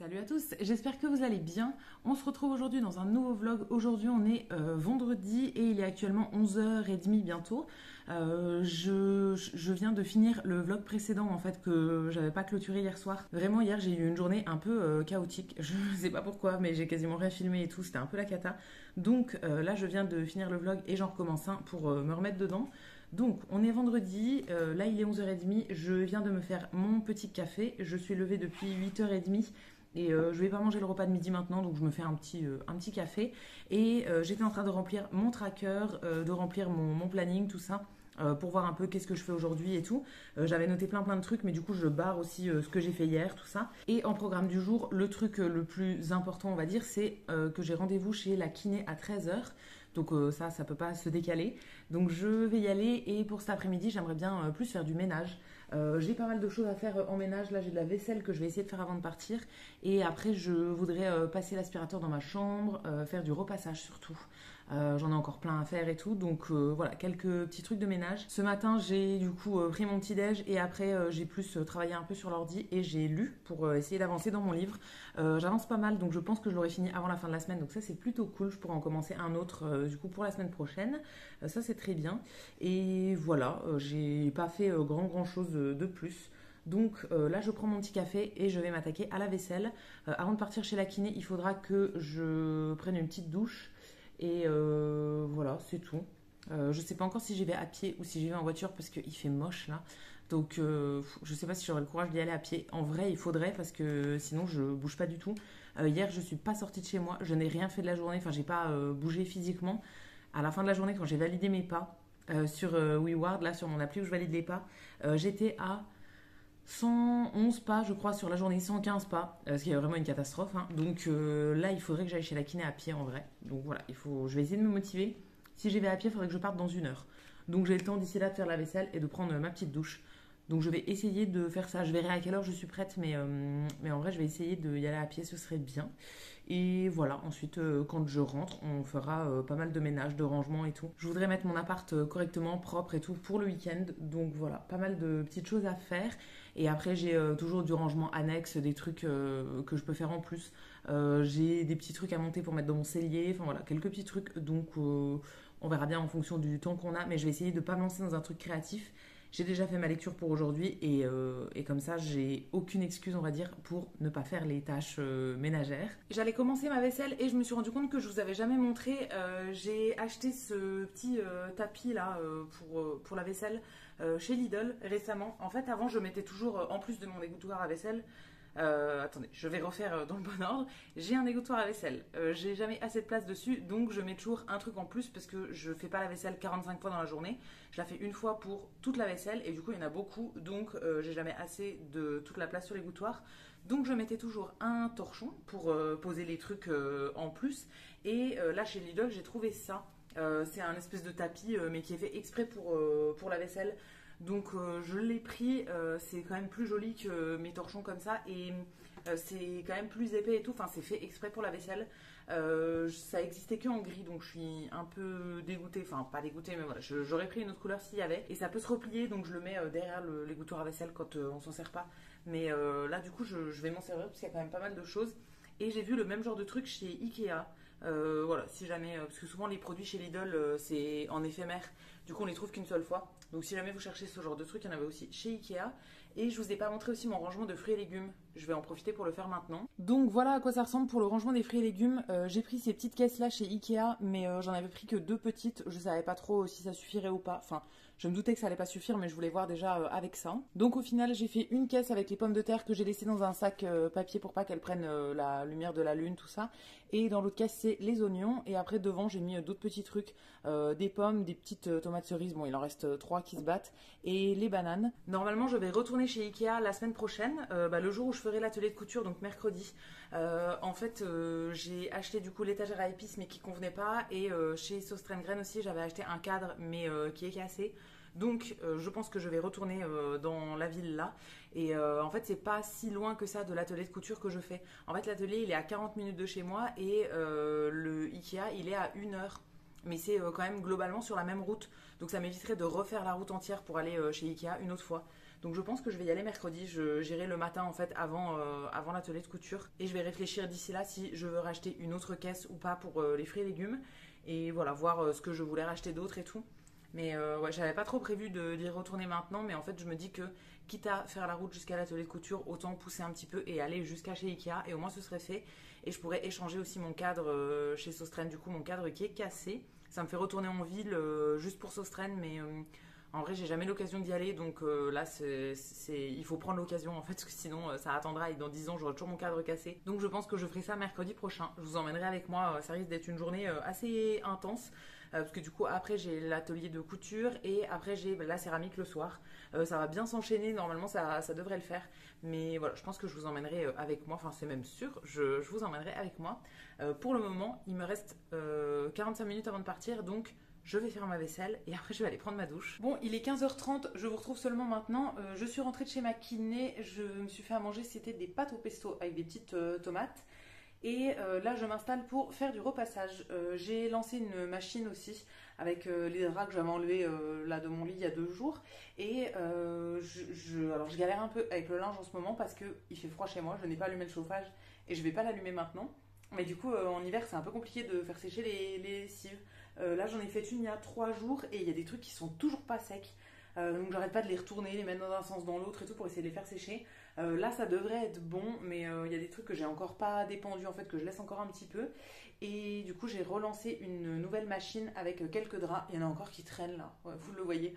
Salut à tous, j'espère que vous allez bien. On se retrouve aujourd'hui dans un nouveau vlog. Aujourd'hui on est vendredi et il est actuellement 11h30 bientôt. Je viens de finir le vlog précédent en fait que j'avais pas clôturé hier soir. Vraiment hier j'ai eu une journée un peu chaotique. Je sais pas pourquoi mais j'ai quasiment rien filmé et tout, c'était un peu la cata. Donc là je viens de finir le vlog et j'en recommence un pour me remettre dedans. Donc on est vendredi, là il est 11h30, je viens de me faire mon petit café. Je suis levée depuis 8h30. Et je vais pas manger le repas de midi maintenant, donc je me fais un petit café. Et j'étais en train de remplir mon tracker, de remplir mon planning, tout ça, pour voir un peu qu'est-ce que je fais aujourd'hui et tout. J'avais noté plein de trucs, mais du coup je barre aussi ce que j'ai fait hier, tout ça. Et en programme du jour, le truc le plus important, on va dire, c'est que j'ai rendez-vous chez la kiné à 13h. Donc ça peut pas se décaler. Donc je vais y aller et pour cet après-midi, j'aimerais bien plus faire du ménage. J'ai pas mal de choses à faire en ménage. Là, j'ai de la vaisselle que je vais essayer de faire avant de partir. Et après, je voudrais passer l'aspirateur dans ma chambre, faire du repassage surtout. J'en ai encore plein à faire et tout. Donc voilà, quelques petits trucs de ménage. Ce matin, j'ai du coup pris mon petit déj et après, j'ai plus travaillé un peu sur l'ordi et j'ai lu pour essayer d'avancer dans mon livre. J'avance pas mal, donc je pense que je l'aurai fini avant la fin de la semaine. Donc ça, c'est plutôt cool. Je pourrais en commencer un autre du coup pour la semaine prochaine. Ça, c'est très bien. Et voilà, j'ai pas fait grand chose de plus. Donc là, je prends mon petit café et je vais m'attaquer à la vaisselle. Avant de partir chez la kiné, il faudra que je prenne une petite douche. Et voilà, c'est tout. Je sais pas encore si j'y vais à pied ou si j'y vais en voiture parce qu'il fait moche là. Donc je sais pas si j'aurai le courage d'y aller à pied. En vrai, il faudrait parce que sinon je bouge pas du tout. Hier, je suis pas sortie de chez moi. Je n'ai rien fait de la journée. Enfin, j'ai pas bougé physiquement. À la fin de la journée, quand j'ai validé mes pas sur WeWard, là sur mon appli où je valide les pas, j'étais à 111 pas, je crois, sur la journée, 115 pas, ce qui est vraiment une catastrophe. Hein. Donc là, il faudrait que j'aille chez la kiné à pied en vrai. Donc voilà, je vais essayer de me motiver. Si j'y vais à pied, il faudrait que je parte dans 1 heure. Donc j'ai le temps d'ici là de faire la vaisselle et de prendre ma petite douche. Donc je vais essayer de faire ça. Je verrai à quelle heure je suis prête, mais en vrai, je vais essayer d'y aller à pied, ce serait bien. Et voilà, ensuite, quand je rentre, on fera pas mal de ménage, de rangement et tout. Je voudrais mettre mon appart correctement, propre et tout pour le week-end. Donc voilà, pas mal de petites choses à faire. Et après, j'ai toujours du rangement annexe, des trucs que je peux faire en plus. J'ai des petits trucs à monter pour mettre dans mon cellier. Enfin voilà, quelques petits trucs. Donc on verra bien en fonction du temps qu'on a. Mais je vais essayer de ne pas me lancer dans un truc créatif. J'ai déjà fait ma lecture pour aujourd'hui et comme ça, j'ai aucune excuse, on va dire, pour ne pas faire les tâches ménagères. J'allais commencer ma vaisselle et je me suis rendu compte que je vous avais jamais montré. J'ai acheté ce petit tapis là pour la vaisselle chez Lidl récemment. En fait, avant, je mettais toujours, en plus de mon égouttoir à vaisselle, attendez, je vais refaire dans le bon ordre. J'ai un égouttoir à vaisselle. J'ai jamais assez de place dessus, donc je mets toujours un truc en plus parce que je fais pas la vaisselle 45 fois dans la journée. Je la fais une fois pour toute la vaisselle et du coup il y en a beaucoup, donc j'ai jamais assez de toute la place sur l'égouttoir. Donc je mettais toujours un torchon pour poser les trucs en plus. Et là chez Lidl j'ai trouvé ça. C'est un espèce de tapis mais qui est fait exprès pour la vaisselle. Donc je l'ai pris, c'est quand même plus joli que mes torchons comme ça et c'est quand même plus épais et tout, enfin c'est fait exprès pour la vaisselle. Ça existait que en gris donc je suis un peu dégoûtée, enfin pas dégoûtée mais voilà, j'aurais pris une autre couleur s'il y avait. Et ça peut se replier donc je le mets derrière l'égouttoir à vaisselle quand on s'en sert pas. Mais là du coup je vais m'en servir parce qu'il y a quand même pas mal de choses. Et j'ai vu le même genre de truc chez Ikea. Voilà, si jamais, parce que souvent les produits chez Lidl c'est en éphémère, du coup on les trouve qu'une seule fois. Donc si jamais vous cherchez ce genre de truc, il y en avait aussi chez Ikea. Et je vous ai pas montré aussi mon rangement de fruits et légumes. Je vais en profiter pour le faire maintenant. Donc voilà à quoi ça ressemble pour le rangement des fruits et légumes. J'ai pris ces petites caisses là chez Ikea, mais j'en avais pris que 2 petites. Je savais pas trop si ça suffirait ou pas. Enfin, je me doutais que ça allait pas suffire, mais je voulais voir déjà avec ça. Donc au final, j'ai fait une caisse avec les pommes de terre que j'ai laissées dans un sac papier pour pas qu'elles prennent la lumière de la lune, tout ça. Et dans l'autre caisse, c'est les oignons. Et après, devant, j'ai mis d'autres petits trucs. Des pommes, des petites tomates cerises. Bon, il en reste 3 qui se battent. Et les bananes. Normalement, je vais retourner chez Ikea la semaine prochaine. Le jour où je ferai l'atelier de couture, donc mercredi. En fait, j'ai acheté du coup l'étagère à épices, mais qui convenait pas. Et chez Sauce-Train-Graine aussi, j'avais acheté un cadre, mais qui est cassé. Donc je pense que je vais retourner dans la ville là. Et en fait c'est pas si loin que ça de l'atelier de couture que je fais. En fait l'atelier il est à 40 minutes de chez moi et le Ikea il est à 1 heure. Mais c'est quand même globalement sur la même route. Donc ça m'éviterait de refaire la route entière pour aller chez Ikea une autre fois. Donc je pense que je vais y aller mercredi. J'irai le matin en fait avant l'atelier de couture. Et je vais réfléchir d'ici là si je veux racheter une autre caisse ou pas pour les fruits et légumes. Et voilà, voir ce que je voulais racheter d'autre et tout. Mais ouais, j'avais pas trop prévu d'y retourner maintenant, mais en fait je me dis que quitte à faire la route jusqu'à l'atelier de couture, autant pousser un petit peu et aller jusqu'à chez Ikea, et au moins ce serait fait. Et je pourrais échanger aussi mon cadre chez Sostren, du coup mon cadre qui est cassé. Ça me fait retourner en ville juste pour Sostren, mais en vrai j'ai jamais l'occasion d'y aller, donc là il faut prendre l'occasion en fait, parce que sinon ça attendra et dans 10 ans j'aurai toujours mon cadre cassé. Donc je pense que je ferai ça mercredi prochain. Je vous emmènerai avec moi, ça risque d'être une journée assez intense. Parce que du coup après j'ai l'atelier de couture et après j'ai la céramique le soir. Ça va bien s'enchaîner, normalement ça devrait le faire. Mais voilà, je pense que je vous emmènerai avec moi, enfin c'est même sûr, je vous emmènerai avec moi. Pour le moment, il me reste 45 minutes avant de partir, donc je vais faire ma vaisselle et après je vais aller prendre ma douche. Bon, il est 15h30, je vous retrouve seulement maintenant. Je suis rentrée de chez ma kiné, je me suis fait à manger, c'était des pâtes au pesto avec des petites tomates. Et là, je m'installe pour faire du repassage. J'ai lancé une machine aussi avec les draps que j'avais enlevés là de mon lit il y a 2 jours. Et alors, je galère un peu avec le linge en ce moment parce qu'il fait froid chez moi. Je n'ai pas allumé le chauffage et je ne vais pas l'allumer maintenant. Mais du coup, en hiver, c'est un peu compliqué de faire sécher les lessives. Là, j'en ai fait une il y a 3 jours et il y a des trucs qui sont toujours pas secs. Donc j'arrête pas de les retourner, les mettre dans un sens dans l'autre et tout pour essayer de les faire sécher. Là ça devrait être bon, mais il y a des trucs que j'ai encore pas dépendus en fait, que je laisse encore un petit peu. Et du coup j'ai relancé une nouvelle machine avec quelques draps. Il y en a encore qui traînent là, ouais, vous le voyez.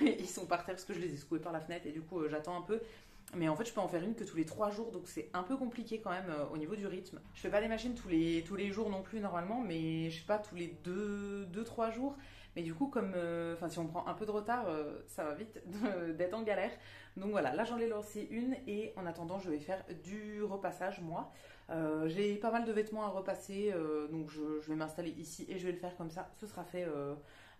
Ils sont par terre parce que je les ai secoués par la fenêtre et du coup j'attends un peu. Mais en fait je peux en faire une que tous les 3 jours, donc c'est un peu compliqué quand même au niveau du rythme. Je fais pas des machines tous les jours non plus normalement, mais je sais pas, tous les 2-3 jours. Mais du coup, comme si on prend un peu de retard, ça va vite d'être en galère. Donc voilà, là j'en ai lancé une et en attendant, je vais faire du repassage moi. J'ai pas mal de vêtements à repasser, donc je vais m'installer ici et je vais le faire comme ça. Ce sera fait.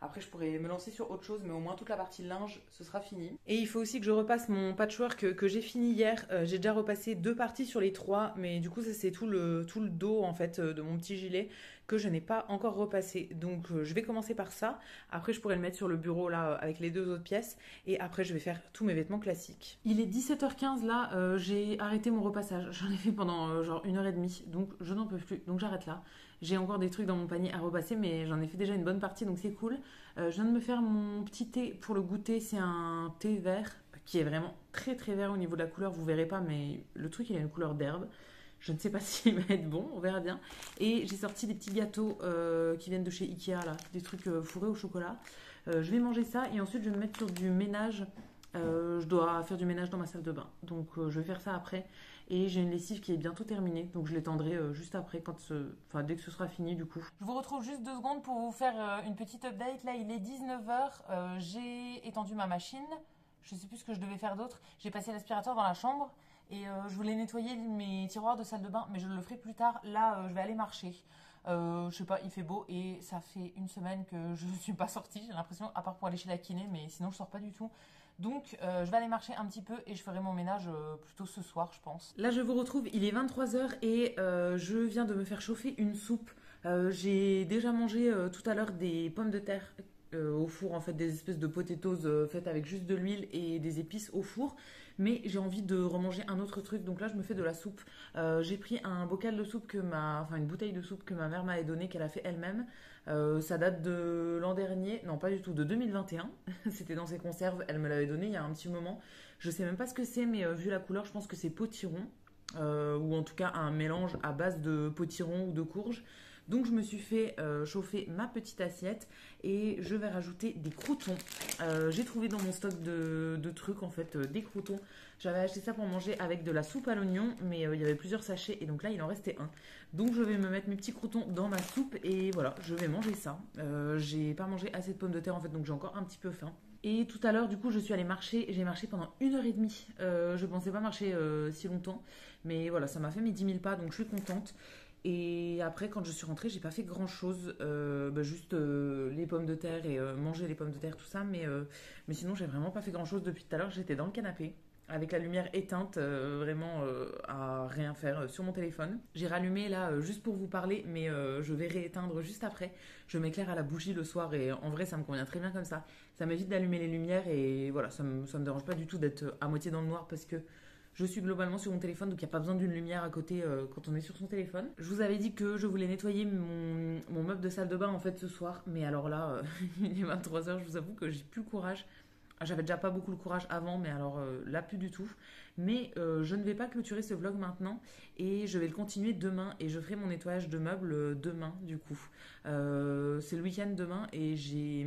Après, je pourrais me lancer sur autre chose, mais au moins toute la partie linge, ce sera fini. Et il faut aussi que je repasse mon patchwork que j'ai fini hier. J'ai déjà repassé 2 parties sur les 3, mais du coup, ça c'est tout le dos en fait de mon petit gilet que je n'ai pas encore repassé. Donc, je vais commencer par ça. Après, je pourrais le mettre sur le bureau là avec les 2 autres pièces. Et après, je vais faire tous mes vêtements classiques. Il est 17h15 là. J'ai arrêté mon repassage. J'en ai fait pendant genre 1h30. Donc, je n'en peux plus. Donc, j'arrête là. J'ai encore des trucs dans mon panier à repasser, mais j'en ai fait déjà une bonne partie, donc c'est cool. Je viens de me faire mon petit thé pour le goûter. C'est un thé vert qui est vraiment très très vert au niveau de la couleur. Vous verrez pas, mais le truc il a une couleur d'herbe. Je ne sais pas s'il va être bon, on verra bien. Et j'ai sorti des petits gâteaux qui viennent de chez Ikea, là, des trucs fourrés au chocolat. Je vais manger ça et ensuite je vais me mettre sur du ménage. Je dois faire du ménage dans ma salle de bain, donc je vais faire ça après. Et j'ai une lessive qui est bientôt terminée, donc je l'étendrai juste après, dès que ce sera fini du coup. Je vous retrouve juste 2 secondes pour vous faire une petite update. Là il est 19h, j'ai étendu ma machine, je sais plus ce que je devais faire d'autre. J'ai passé l'aspirateur dans la chambre et je voulais nettoyer mes tiroirs de salle de bain, mais je le ferai plus tard. Là je vais aller marcher. Je sais pas, il fait beau et ça fait 1 semaine que je ne suis pas sortie, j'ai l'impression, à part pour aller chez la kiné, mais sinon je sors pas du tout. Donc je vais aller marcher un petit peu et je ferai mon ménage plutôt ce soir je pense. Là je vous retrouve, il est 23h et je viens de me faire chauffer une soupe. J'ai déjà mangé tout à l'heure des pommes de terre au four, en fait des espèces de potatoes faites avec juste de l'huile et des épices au four. Mais j'ai envie de remanger un autre truc, donc là je me fais de la soupe. J'ai pris un bocal de soupe une bouteille de soupe que ma mère m'avait donnée, qu'elle a fait elle-même. Ça date de l'an dernier, non pas du tout, de 2021. C'était dans ses conserves, elle me l'avait donné il y a un petit moment. Je sais même pas ce que c'est, mais vu la couleur, je pense que c'est potiron. Ou en tout cas un mélange à base de potiron ou de courge. Donc je me suis fait chauffer ma petite assiette et je vais rajouter des croûtons. J'ai trouvé dans mon stock de trucs en fait des croûtons. J'avais acheté ça pour manger avec de la soupe à l'oignon, mais il y avait plusieurs sachets et donc là il en restait un. Donc je vais me mettre mes petits croûtons dans ma soupe et voilà, je vais manger ça. J'ai pas mangé assez de pommes de terre en fait, donc j'ai encore un petit peu faim. Et tout à l'heure, du coup, je suis allée marcher. J'ai marché pendant 1h30. Je pensais pas marcher si longtemps. Mais voilà, ça m'a fait mes 10 000 pas, donc je suis contente. Et après, quand je suis rentrée, j'ai pas fait grand chose. Juste les pommes de terre et manger les pommes de terre, tout ça. Mais sinon, j'ai vraiment pas fait grand chose depuis tout à l'heure. J'étais dans le canapé. avec la lumière éteinte, vraiment à rien faire sur mon téléphone. J'ai rallumé là juste pour vous parler, mais je vais rééteindre juste après. Je m'éclaire à la bougie le soir et en vrai ça me convient très bien comme ça. Ça m'évite d'allumer les lumières et voilà, ça me dérange pas du tout d'être à moitié dans le noir parce que je suis globalement sur mon téléphone, donc il n'y a pas besoin d'une lumière à côté quand on est sur son téléphone. Je vous avais dit que je voulais nettoyer mon meuble de salle de bain en fait ce soir, mais alors là, il est 23h, je vous avoue que j'ai plus le courage. J'avais déjà pas beaucoup le courage avant, mais alors là plus du tout. Mais je ne vais pas clôturer ce vlog maintenant et je vais le continuer demain et je ferai mon nettoyage de meubles demain du coup. C'est le week-end demain et j'ai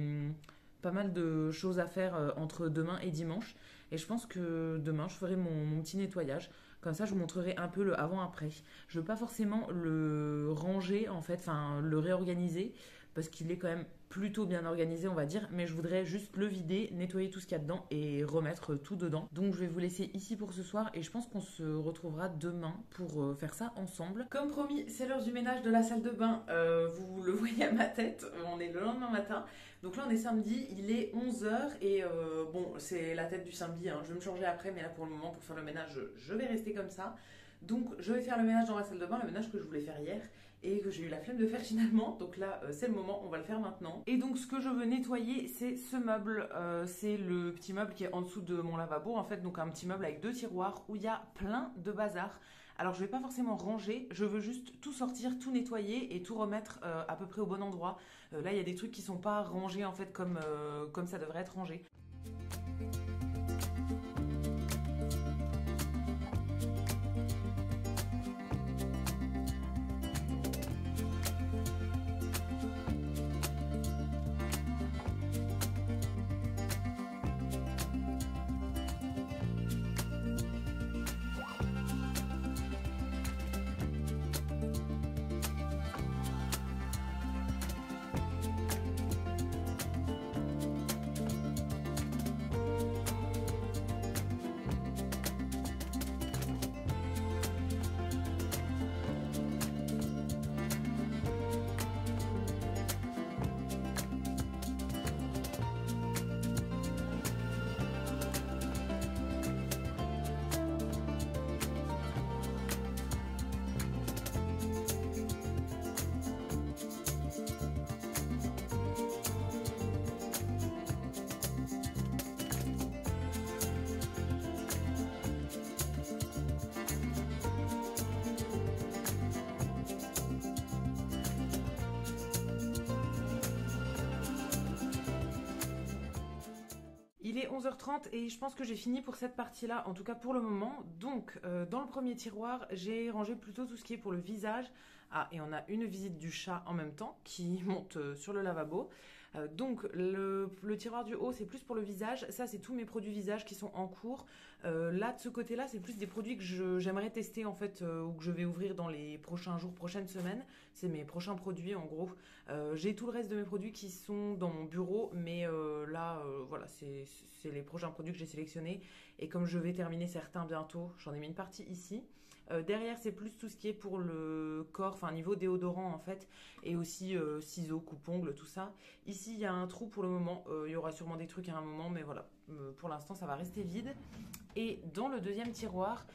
pas mal de choses à faire entre demain et dimanche. Et je pense que demain je ferai mon petit nettoyage. Comme ça, je vous montrerai un peu le avant-après. Je ne veux pas forcément le ranger en fait, enfin le réorganiser parce qu'il est quand même plutôt bien organisé, on va dire, mais je voudrais juste le vider, nettoyer tout ce qu'il y a dedans et remettre tout dedans. Donc je vais vous laisser ici pour ce soir et je pense qu'on se retrouvera demain pour faire ça ensemble. Comme promis, c'est l'heure du ménage de la salle de bain. Vous le voyez à ma tête, on est le lendemain matin. Donc là on est samedi, il est 11h et bon, c'est la tête du samedi, hein. Je vais me changer après, mais là pour le moment, pour faire le ménage, je vais rester comme ça. Donc je vais faire le ménage dans la salle de bain, le ménage que je voulais faire hier et que j'ai eu la flemme de faire finalement. Donc là c'est le moment, on va le faire maintenant. Et donc ce que je veux nettoyer, c'est ce meuble. C'est le petit meuble qui est en dessous de mon lavabo en fait. Donc un petit meuble avec 2 tiroirs où il y a plein de bazar. Alors je vais pas forcément ranger, je veux juste tout sortir, tout nettoyer et tout remettre à peu près au bon endroit. Là il y a des trucs qui sont pas rangés en fait comme ça devrait être rangé. Il est 11h30 et je pense que j'ai fini pour cette partie-là, en tout cas pour le moment. Donc, dans le premier tiroir, j'ai rangé plutôt tout ce qui est pour le visage. Ah, et on a une visite du chat en même temps qui monte sur le lavabo. Donc, le tiroir du haut, c'est plus pour le visage. Ça, c'est tous mes produits visage qui sont en cours. Là, de ce côté-là, c'est plus des produits que j'aimerais tester en fait, ou que je vais ouvrir dans les prochains jours, prochaines semaines. C'est mes prochains produits en gros. J'ai tout le reste de mes produits qui sont dans mon bureau, mais là, voilà, c'est les prochains produits que j'ai sélectionnés. Et comme je vais terminer certains bientôt, j'en ai mis une partie ici. Derrière, c'est plus tout ce qui est pour le corps, enfin niveau déodorant en fait, et aussi ciseaux, coupe-ongles, tout ça. Ici, il y a un trou pour le moment. Il y aura sûrement des trucs à un moment, mais voilà, pour l'instant, ça va rester vide. Et dans le deuxième tiroir,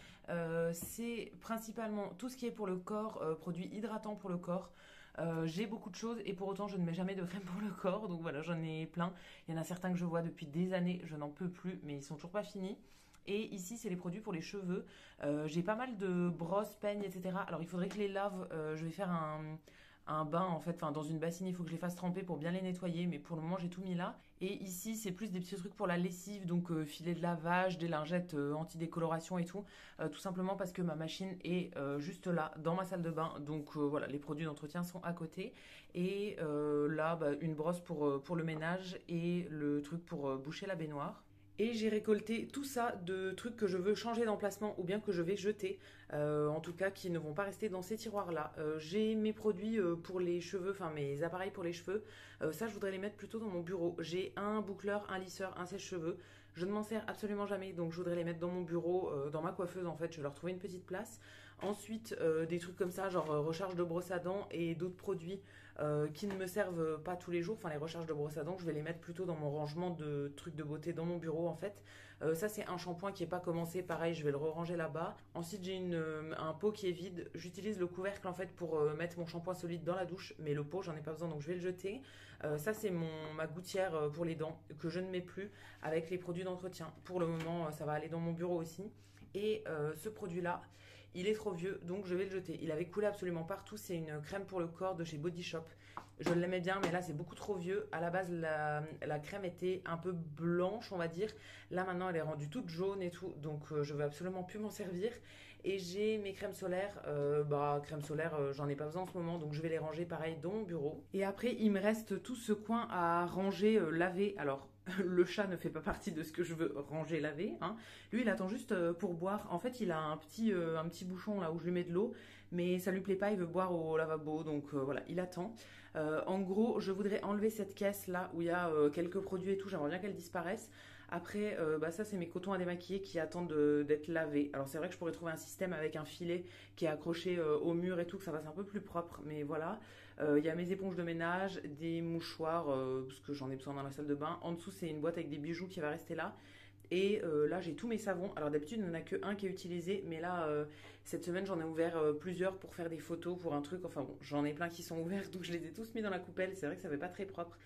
c'est principalement tout ce qui est pour le corps, produits hydratants pour le corps. J'ai beaucoup de choses et pour autant je ne mets jamais de crème pour le corps, donc voilà, j'en ai plein. Il y en a certains que je vois depuis des années, je n'en peux plus, mais ils sont toujours pas finis. Et ici, c'est les produits pour les cheveux. J'ai pas mal de brosses, peignes, etc. Alors, il faudrait que les lave. Je vais faire un bain, en fait, enfin, dans une bassine. Il faut que je les fasse tremper pour bien les nettoyer. Mais pour le moment, j'ai tout mis là. Et ici, c'est plus des petits trucs pour la lessive. Donc, filet de lavage, des lingettes anti-décoloration et tout. Tout simplement parce que ma machine est juste là, dans ma salle de bain. Donc, voilà, les produits d'entretien sont à côté. Et là, bah, une brosse pour le ménage et le truc pour boucher la baignoire. Et j'ai récolté tout ça de trucs que je veux changer d'emplacement ou bien que je vais jeter, en tout cas qui ne vont pas rester dans ces tiroirs-là. J'ai mes produits pour les cheveux, enfin mes appareils pour les cheveux, ça je voudrais les mettre plutôt dans mon bureau. J'ai un boucleur, un lisseur, un sèche-cheveux, je ne m'en sers absolument jamais, donc je voudrais les mettre dans mon bureau, dans ma coiffeuse en fait, je vais leur trouver une petite place. Ensuite, des trucs comme ça, genre recharge de brosse à dents et d'autres produits qui ne me servent pas tous les jours. Enfin, les recharges de brosse à dents, je vais les mettre plutôt dans mon rangement de trucs de beauté dans mon bureau en fait. Ça, c'est un shampoing qui n'est pas commencé. Pareil, je vais le ranger là-bas. Ensuite, j'ai un pot qui est vide. J'utilise le couvercle en fait pour mettre mon shampoing solide dans la douche. Mais le pot, j'en ai pas besoin donc je vais le jeter. Ça, c'est ma gouttière pour les dents que je ne mets plus avec les produits d'entretien. Pour le moment, ça va aller dans mon bureau aussi. Et ce produit-là, il est trop vieux, donc je vais le jeter. Il avait coulé absolument partout. C'est une crème pour le corps de chez Body Shop. Je l'aimais bien, mais là, c'est beaucoup trop vieux. À la base, la crème était un peu blanche, on va dire. Là, maintenant, elle est rendue toute jaune et tout. Donc, je veux absolument plus m'en servir. Et j'ai mes crèmes solaires. Crème solaire, j'en ai pas besoin en ce moment. Donc, je vais les ranger pareil dans mon bureau. Et après, il me reste tout ce coin à ranger, laver. Alors, le chat ne fait pas partie de ce que je veux ranger, laver. Hein. Lui, il attend juste pour boire. En fait, il a un petit bouchon là où je lui mets de l'eau, mais ça lui plaît pas, il veut boire au lavabo, donc voilà, il attend. En gros, je voudrais enlever cette caisse là où il y a quelques produits et tout, j'aimerais bien qu'elle disparaisse. Après, ça c'est mes cotons à démaquiller qui attendent d'être lavés. Alors c'est vrai que je pourrais trouver un système avec un filet qui est accroché au mur et tout, que ça fasse un peu plus propre, mais voilà. Il y a mes éponges de ménage, des mouchoirs, parce que j'en ai besoin dans la salle de bain. En dessous, c'est une boîte avec des bijoux qui va rester là. Et là, j'ai tous mes savons. Alors d'habitude, il n'y en a que un qui est utilisé, mais là, cette semaine, j'en ai ouvert plusieurs pour faire des photos, pour un truc. Enfin bon, j'en ai plein qui sont ouverts, donc je les ai tous mis dans la coupelle. C'est vrai que ça fait pas très propre.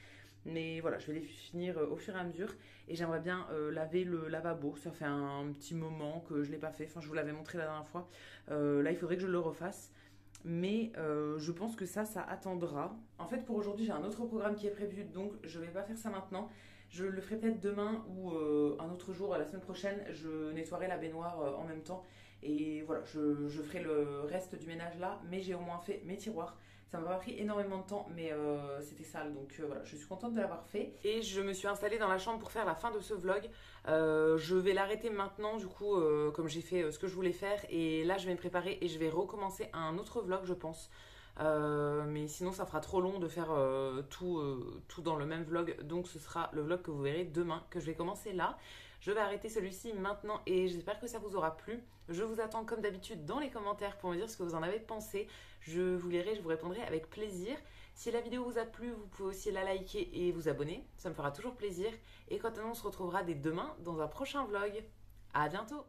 Mais voilà, je vais les finir au fur et à mesure. Et j'aimerais bien laver le lavabo. Ça fait un petit moment que je ne l'ai pas fait. Enfin, je vous l'avais montré la dernière fois. Là, il faudrait que je le refasse. Mais je pense que ça attendra. En fait, pour aujourd'hui, j'ai un autre programme qui est prévu, donc je vais pas faire ça maintenant. Je le ferai peut-être demain ou un autre jour, la semaine prochaine. Je nettoierai la baignoire en même temps. Et voilà, je ferai le reste du ménage là, mais j'ai au moins fait mes tiroirs. Ça m'a pas pris énormément de temps, mais c'était sale, donc voilà, je suis contente de l'avoir fait. Et je me suis installée dans la chambre pour faire la fin de ce vlog. Je vais l'arrêter maintenant, du coup, comme j'ai fait ce que je voulais faire. Et là, je vais me préparer et je vais recommencer un autre vlog, je pense. Mais sinon ça fera trop long de faire tout dans le même vlog, donc ce sera le vlog que vous verrez demain, que je vais commencer là. Je vais arrêter celui-ci maintenant et j'espère que ça vous aura plu. Je vous attends comme d'habitude dans les commentaires pour me dire ce que vous en avez pensé. Je vous lirai, je vous répondrai avec plaisir. Si la vidéo vous a plu, vous pouvez aussi la liker et vous abonner, ça me fera toujours plaisir. Et quant à nous, on se retrouvera dès demain dans un prochain vlog. À bientôt!